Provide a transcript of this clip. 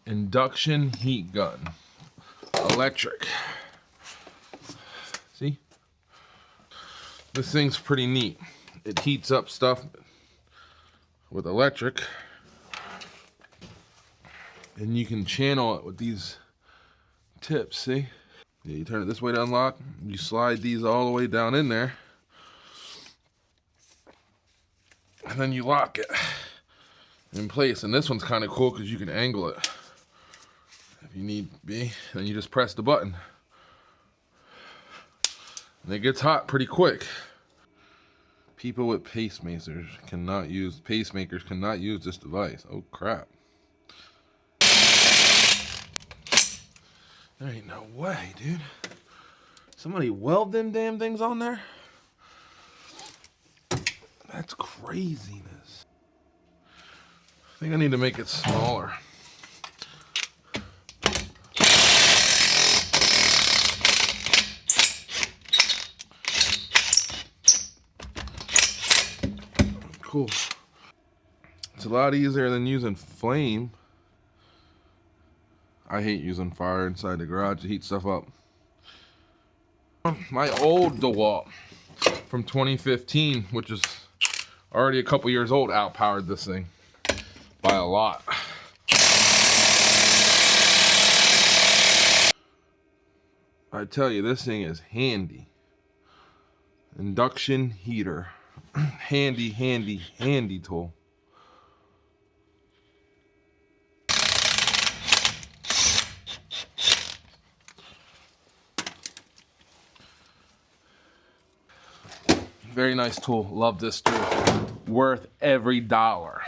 induction heat gun, electric. See? This thing's pretty neat. It heats up stuff with electric, and you can channel it with these tips, see? Yeah, you turn it this way to unlock, you slide these all the way down in there, and then you lock it in place. And this one's kind of cool because you can angle it if you need be. Then you just press the button, and it gets hot pretty quick. People with pacemakers cannot use this device. Oh crap. There ain't no way, dude. Somebody weld them damn things on there? That's craziness. I think I need to make it smaller. Cool. It's a lot easier than using flame. I hate using fire inside the garage to heat stuff up. My old DeWalt from 2015, which is already a couple years old, outpowered this thing by a lot. I tell you, this thing is handy. Induction heater. Handy, handy, handy tool. Very nice tool. Love this tool. Worth every dollar.